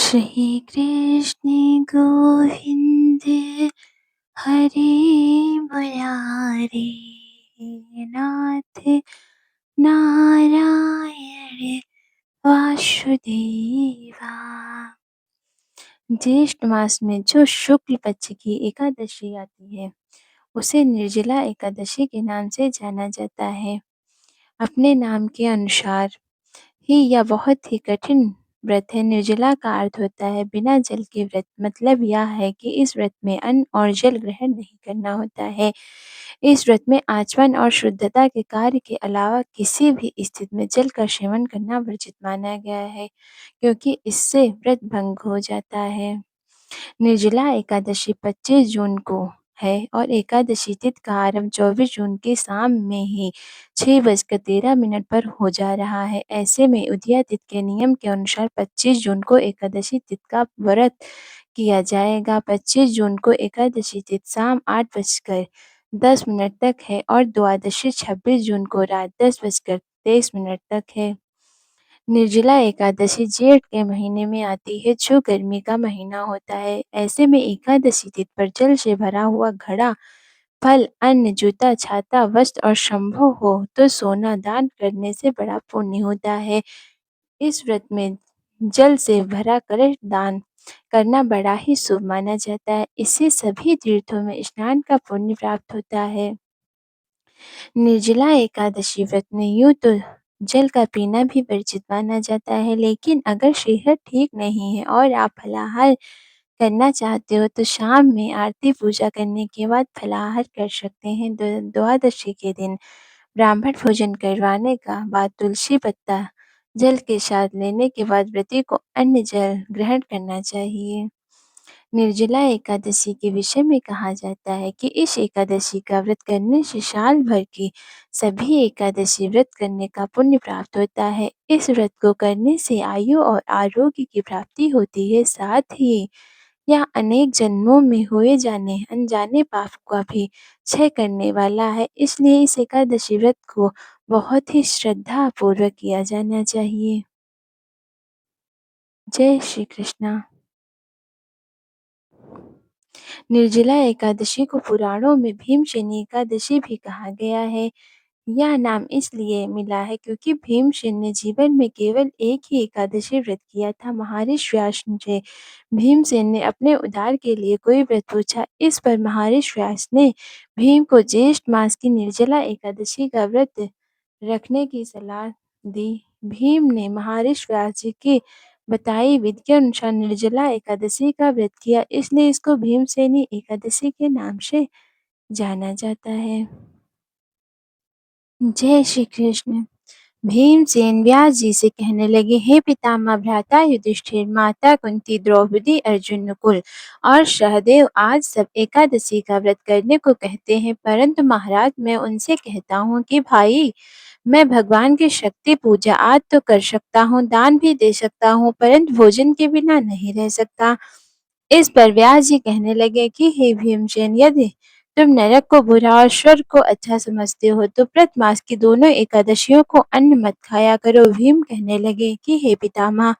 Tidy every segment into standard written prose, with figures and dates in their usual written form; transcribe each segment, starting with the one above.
श्री कृष्ण गोविंद हरे मुरारे नाथ नारायण वासुदेवा। ज्येष्ठ मास में जो शुक्ल पक्ष की एकादशी आती है उसे निर्जला एकादशी के नाम से जाना जाता है। अपने नाम के अनुसार ही यह बहुत ही कठिन व्रत है। निर्जला का अर्थ होता है बिना जल के व्रत। मतलब यह है कि इस व्रत में अन्न और जल ग्रहण नहीं करना होता है। इस व्रत में आचमन और शुद्धता के कार्य के अलावा किसी भी स्थिति में जल का सेवन करना वर्जित माना गया है, क्योंकि इससे व्रत भंग हो जाता है। निर्जला एकादशी 25 जून को है और एकादशी तिथि का आरंभ 24 जून की शाम में ही 6:13 पर हो जा रहा है। ऐसे में उदया तिथि के नियम के अनुसार 25 जून को एकादशी तिथि का व्रत किया जाएगा। 25 जून को एकादशी तिथि शाम 8:10 तक है और द्वादशी 26 जून को रात 10:23 तक है। निर्जला एकादशी जेठ के महीने में आती है, जो गर्मी का महीना होता है। ऐसे में एकादशी तिथि पर जल से भरा हुआ घड़ा, फल, अन्न, जूता, छाता, वस्त्र और संभव हो तो सोना दान करने से बड़ा पुण्य होता है। इस व्रत में जल से भरा कलश दान करना बड़ा ही शुभ माना जाता है। इससे सभी तीर्थों में स्नान का पुण्य प्राप्त होता है। निर्जला एकादशी व्रत में यूं तो जल का पीना भी वर्जित माना जाता है, लेकिन अगर सेहत ठीक नहीं है और आप फलाहार करना चाहते हो तो शाम में आरती पूजा करने के बाद फलाहार कर सकते हैं। द्वादशी के दिन ब्राह्मण भोजन करवाने का बाद तुलसी पत्ता जल के साथ लेने के बाद व्रती को अन्न जल ग्रहण करना चाहिए। निर्जला एकादशी के विषय में कहा जाता है कि इस एकादशी का व्रत करने से साल भर की सभी एकादशी व्रत करने का पुण्य प्राप्त होता है। इस व्रत को करने से आयु और आरोग्य की प्राप्ति होती है। साथ ही यह अनेक जन्मों में हुए जाने अनजाने पाप का भी क्षय करने वाला है। इसलिए इस एकादशी व्रत को बहुत ही श्रद्धा पूर्वक किया जाना चाहिए। जय श्री कृष्णा। निर्जला एकादशी को पुराणों में भीमसेनी एकादशी भी कहा गया है। यह नाम इसलिए मिला है क्योंकि भीमसेन ने जीवन में केवल एक ही एकादशी व्रत किया था। महर्षि व्यास से भीमसेन ने अपने उद्धार के लिए कोई व्रत पूछा। इस पर महर्षि व्यास ने भीम को ज्येष्ठ मास की निर्जला एकादशी का व्रत रखने की सलाह दी। भीम ने महर्षि व्यास जी की बताई विधि के अनुसार निर्जला एकादशी का व्रत किया, इसलिए इसको भीमसेनी एकादशी के नाम से जाना जाता है। जय श्री कृष्ण। भीमसेन व्यास जी से कहने लगे, हे पितामह, भ्राता युधिष्ठिर, माता कुंती, द्रौपदी, अर्जुन, नकुल और सहदेव आज सब एकादशी का व्रत करने को कहते हैं, परंतु महाराज मैं उनसे कहता हूँ कि भाई मैं भगवान की शक्ति पूजा आज तो कर सकता हूँ, दान भी दे सकता हूँ, परंतु भोजन के बिना नहीं रह सकता। इस पर व्यास जी कहने लगे कि हे भीमसेन, यदि तुम नरक को बुरा और स्वर्ग को अच्छा समझते हो तो प्रत मास की दोनों एकादशियों को अन्न मत खाया करो। भीम कहने लगे कि हे पितामह,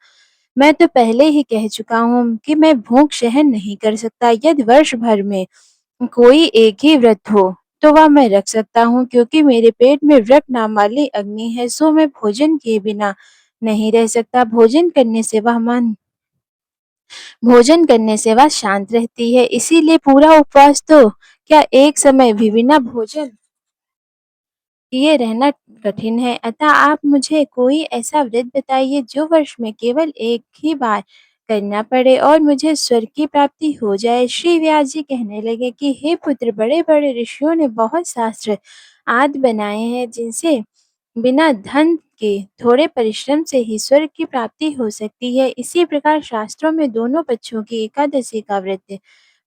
मैं तो पहले ही कह चुका हूँ कि मैं भूख सहन नहीं कर सकता। यदि वर्ष भर में कोई एक ही व्रत हो तो वह मैं रख सकता हूँ, क्योंकि मेरे पेट में व्रत नाम वाली अग्नि है, सो मैं भोजन किए बिना नहीं रह सकता। भोजन करने से वह शांत रहती है, इसीलिए पूरा उपवास तो क्या एक समय भी बिना भोजन किए रहना कठिन है। अतः आप मुझे कोई ऐसा व्रत बताइए जो वर्ष में केवल एक ही बार करना पड़े और मुझे स्वर्ग की प्राप्ति हो जाए। श्री व्यास जी कहने लगे कि हे पुत्र, बड़े बड़े ऋषियों ने बहुत शास्त्र आदि बनाए हैं जिनसे बिना धन के थोड़े परिश्रम से ही स्वर्ग की प्राप्ति हो सकती है। इसी प्रकार शास्त्रों में दोनों पक्षों की एकादशी का व्रत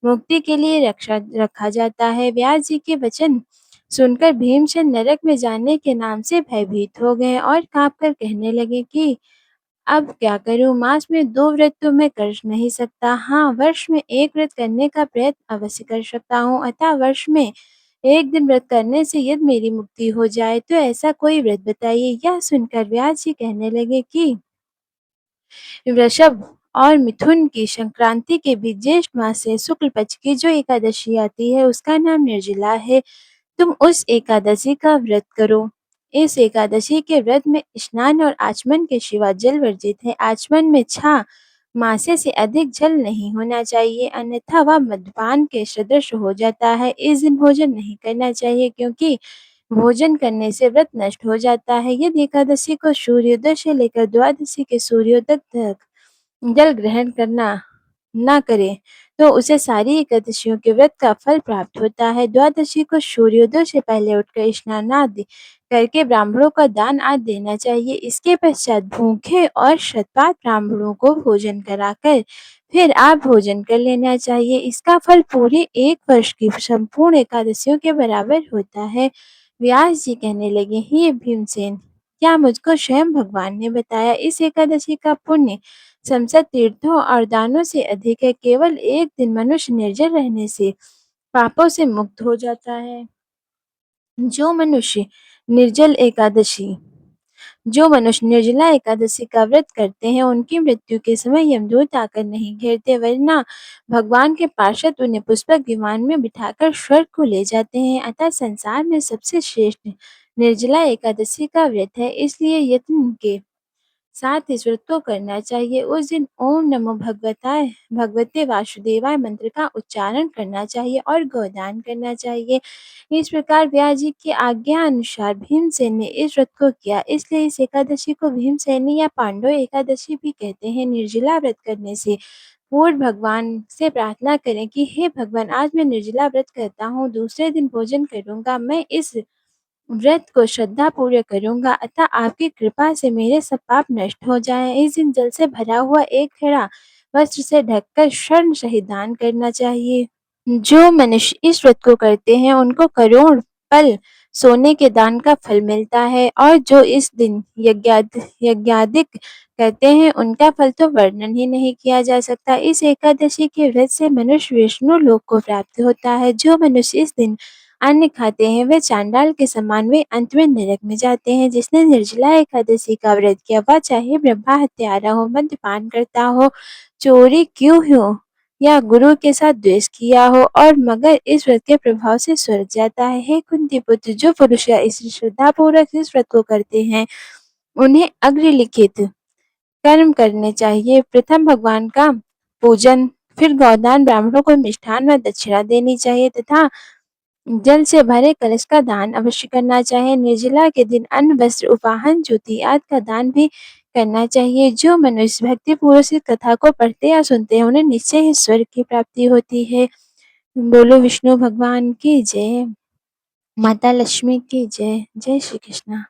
मुक्ति के लिए रखा जाता है। व्यास जी के वचन सुनकर भीमसेन नरक में जाने के नाम से भयभीत हो गए और कांपकर कहने लगे कि अब क्या करूं, मास में 2 व्रत तो मैं कर नहीं सकता। हाँ, वर्ष में एक व्रत करने का प्रयत्न अवश्य कर सकता हूँ। अतः वर्ष में एक दिन व्रत करने से यदि मेरी मुक्ति हो जाए तो ऐसा कोई व्रत बताइए। यह सुनकर व्यास जी कहने लगे कि वृषभ और मिथुन की संक्रांति के बीच ज्येष्ठ मास से शुक्ल पक्ष की जो एकादशी आती है उसका नाम निर्जला है। तुम उस एकादशी का व्रत करो। इस एकादशी के व्रत में स्नान और आचमन के सिवा जल वर्जित है। आचमन में 6 मासे से अधिक जल नहीं होना चाहिए, अन्यथा वह मद्यपान के सदृश हो जाता है। इस दिन भोजन नहीं करना चाहिए, क्योंकि भोजन करने से व्रत नष्ट हो जाता है। यदि एकादशी को सूर्योदय से लेकर द्वादशी के सूर्योदय तक जल ग्रहण करना ना करे, तो उसे सारी एकादशियों के व्रत का फल प्राप्त होता है। द्वादशी को सूर्योदय से पहले उठकर स्नान आदि करके ब्राह्मणों का दान आदि देना चाहिए। इसके पश्चात भूखे और शतपात ब्राह्मणों को भोजन कराकर फिर आप भोजन कर लेना चाहिए। इसका फल पूरे 1 वर्ष की संपूर्ण एकादशियों के बराबर होता है। व्यास जी कहने लगे, हे भीमसेन, क्या मुझको स्वयं भगवान ने बताया? इस एकादशी का पुण्य समस्त तीर्थों और दानों से अधिक है। केवल एक दिन मनुष्य निर्जल रहने से पापों से मुक्त हो जाता है। जो मनुष्य निर्जल एकादशी जो मनुष्य निर्जला एकादशी का व्रत करते हैं, उनकी मृत्यु के समय यमदूत आकर नहीं घेरते, वरना भगवान के पार्षद उन्हें पुष्पक विमान में बिठाकर स्वर्ग को ले जाते हैं। अतः संसार में सबसे श्रेष्ठ निर्जला एकादशी का व्रत है, इसलिए यत्न के साथ इस व्रत को करना चाहिए। उस दिन ओम नमो भगवते वासुदेवाय मंत्र का उच्चारण करना चाहिए और गोदान करना चाहिए। इस प्रकार व्यास जी की आज्ञा अनुसार भीमसेन ने इस व्रत को किया, इसलिए इस एकादशी को भीमसेनी या पांडव एकादशी भी कहते हैं। निर्जला व्रत करने से पूर्व भगवान से प्रार्थना करें कि हे भगवान, आज मैं निर्जला व्रत करता हूँ, दूसरे दिन भोजन करूंगा। मैं इस व्रत को श्रद्धापूर्वक करूंगा, अतः आपकी कृपा से मेरे सब पाप नष्ट हो जाएं। इस दिन जल से भरा हुआ एक घड़ा वस्त्र से ढककर स्वर्ण सहित दान करना चाहिए। जो मनुष्य इस व्रत को करते हैं, उनको करोड़ पल सोने के दान का फल मिलता है, और जो इस दिन यज्ञादिक करते हैं, उनका फल तो वर्णन ही नहीं किया जा सकता। इस एकादशी के व्रत से मनुष्य विष्णु लोक को प्राप्त होता है। जो मनुष्य इस दिन अन्न खाते हैं, वे चांडाल के समान वे अंत में नरक में जाते हैं। जिसने निर्जला एकादशी का व्रत किया, वह चाहे ब्रह्मा हत्यारा हो, मद्यपान करता हो, चोरी क्यों हो, या गुरु के साथ द्वेष किया हो, और मगर इस व्रत के प्रभाव से स्वर्ग जाता है। हे कुंती पुत्र, जो पुरुष इस श्रद्धा पूर्वक इस व्रत को करते हैं, उन्हें अग्रलिखित कर्म करने चाहिए। प्रथम भगवान का पूजन, फिर गोदान, ब्राह्मणों को मिष्ठान व दक्षिणा देनी चाहिए, तथा जल से भरे कलश का दान अवश्य करना चाहिए। निर्जला के दिन अन्न, वस्त्र, उपाहन, ज्योति आदि का दान भी करना चाहिए। जो मनुष्य भक्ति पूर्वक इस कथा को पढ़ते या सुनते हैं, उन्हें निश्चय ही स्वर्ग की प्राप्ति होती है। बोलो विष्णु भगवान की जय। माता लक्ष्मी की जय। जय श्री कृष्ण।